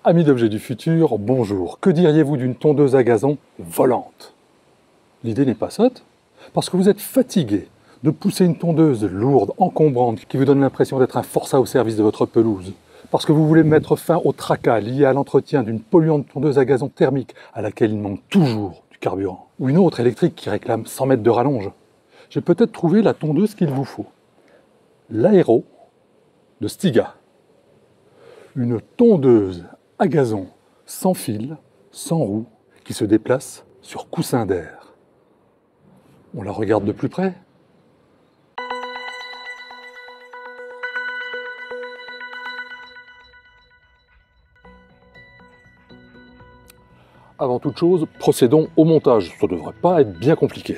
Amis d'Objets du Futur, bonjour. Que diriez-vous d'une tondeuse à gazon volante? L'idée n'est pas sotte, parce que vous êtes fatigué de pousser une tondeuse lourde, encombrante, qui vous donne l'impression d'être un forçat au service de votre pelouse. Parce que vous voulez mettre fin au tracas lié à l'entretien d'une polluante tondeuse à gazon thermique à laquelle il manque toujours du carburant. Ou une autre électrique qui réclame 100 mètres de rallonge. J'ai peut-être trouvé la tondeuse qu'il vous faut. L'Aero de Stiga. Une tondeuse à gazon sans fil, sans roue, qui se déplace sur coussin d'air. On la regarde de plus près. Avant toute chose, procédons au montage. Ça ne devrait pas être bien compliqué.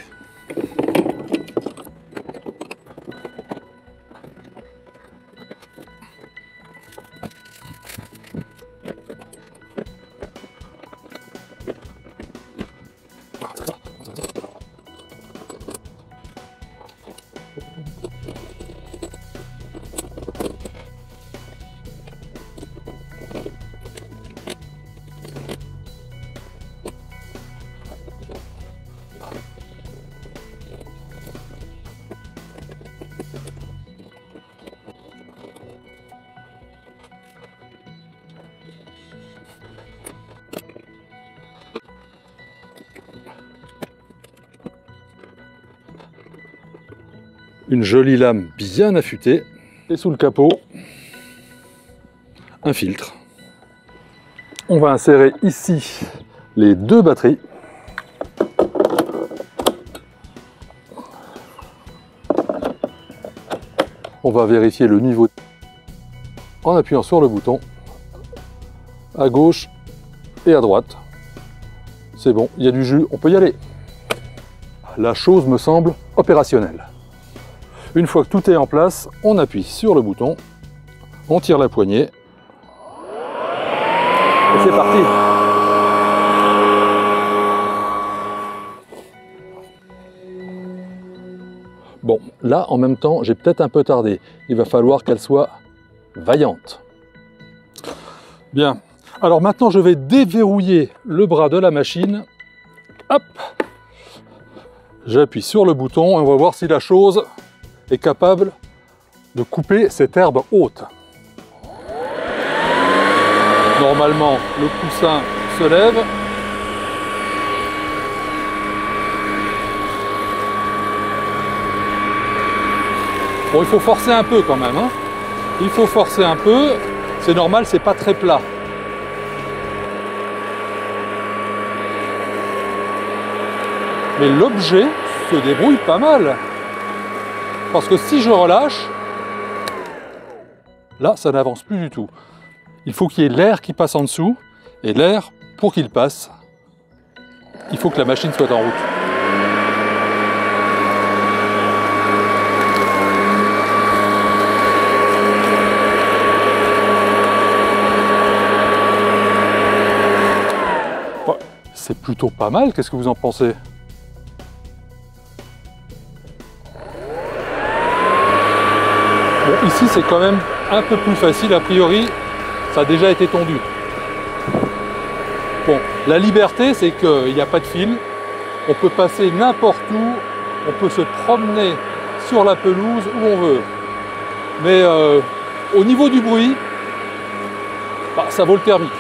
Une jolie lame bien affûtée, et sous le capot, un filtre. On va insérer ici les deux batteries. On va vérifier le niveau en appuyant sur le bouton, à gauche et à droite. C'est bon, il y a du jus, on peut y aller. La chose me semble opérationnelle. Une fois que tout est en place, on appuie sur le bouton, on tire la poignée, et c'est parti. Bon, là, en même temps, j'ai peut-être un peu tardé. Il va falloir qu'elle soit vaillante. Bien. Alors maintenant, je vais déverrouiller le bras de la machine. Hop! J'appuie sur le bouton et on va voir si la chose est capable de couper cette herbe haute. Normalement, le coussin se lève. Bon, il faut forcer un peu quand même, hein. Il faut forcer un peu. C'est normal, c'est pas très plat. Mais l'objet se débrouille pas mal. Parce que si je relâche, là, ça n'avance plus du tout. Il faut qu'il y ait l'air qui passe en dessous, et l'air, pour qu'il passe, il faut que la machine soit en route. Ouais, c'est plutôt pas mal, qu'est-ce que vous en pensez ? Bon, ici, c'est quand même un peu plus facile. A priori, ça a déjà été tondu. Bon, la liberté, c'est qu'il n'y a pas de fil. On peut passer n'importe où. On peut se promener sur la pelouse où on veut. Mais au niveau du bruit, bah, ça vaut le thermique.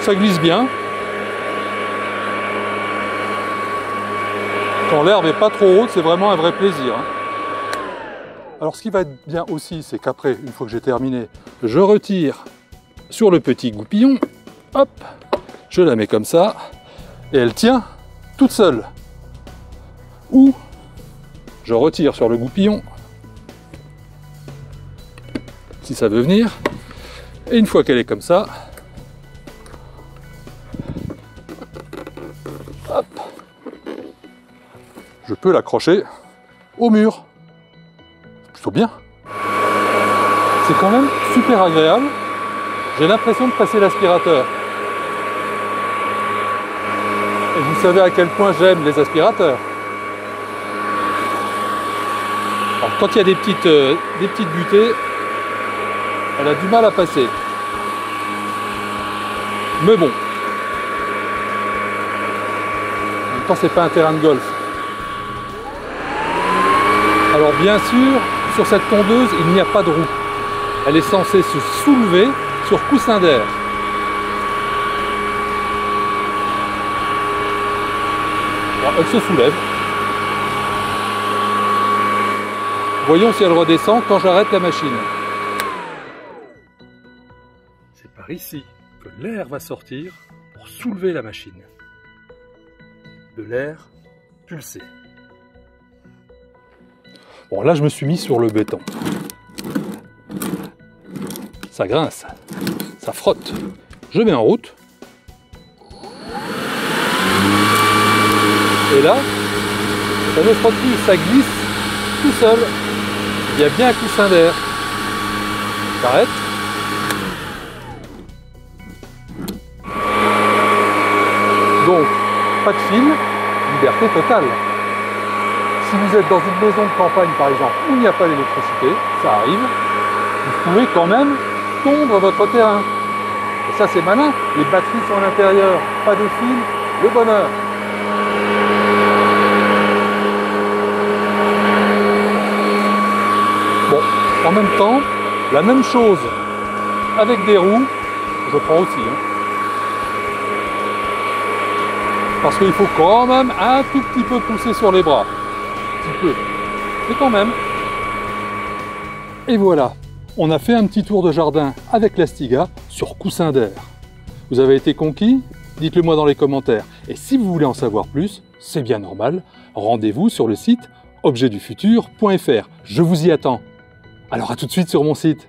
Ça glisse bien. Quand l'herbe n'est pas trop haute, c'est vraiment un vrai plaisir. Alors ce qui va être bien aussi, c'est qu'après, une fois que j'ai terminé, je retire sur le petit goupillon, hop, je la mets comme ça, et elle tient toute seule. Ou je retire sur le goupillon, si ça veut venir, et une fois qu'elle est comme ça, hop, je peux l'accrocher au mur. Plutôt bien. C'est quand même super agréable. J'ai l'impression de passer l'aspirateur. Et vous savez à quel point j'aime les aspirateurs. Alors, quand il y a des petites butées, elle a du mal à passer. Mais bon. En même temps, c'est pas un terrain de golf. Alors bien sûr, sur cette tondeuse, il n'y a pas de roue. Elle est censée se soulever sur coussin d'air. Bon, elle se soulève. Voyons si elle redescend quand j'arrête la machine. C'est par ici que l'air va sortir pour soulever la machine. De l'air pulsé. Bon, là, je me suis mis sur le béton. Ça grince, ça frotte. Je mets en route. Et là, ça ne frotte plus, ça glisse tout seul. Il y a bien un coussin d'air. J'arrête. Donc, pas de fil, liberté totale. Si vous êtes dans une maison de campagne, par exemple, où il n'y a pas d'électricité, ça arrive, vous pouvez quand même tondre votre terrain. Et ça, c'est malin. Les batteries sont à l'intérieur, pas de fil, le bonheur. Bon, en même temps, la même chose avec des roues, je prends aussi. Parce qu'il faut quand même un tout petit peu pousser sur les bras. Un petit peu. Mais quand même. Et voilà, on a fait un petit tour de jardin avec la Stiga sur coussin d'air. Vous avez été conquis? Dites-le moi dans les commentaires. Et si vous voulez en savoir plus, c'est bien normal, rendez-vous sur le site objetdufutur.fr. Je vous y attends. Alors à tout de suite sur mon site.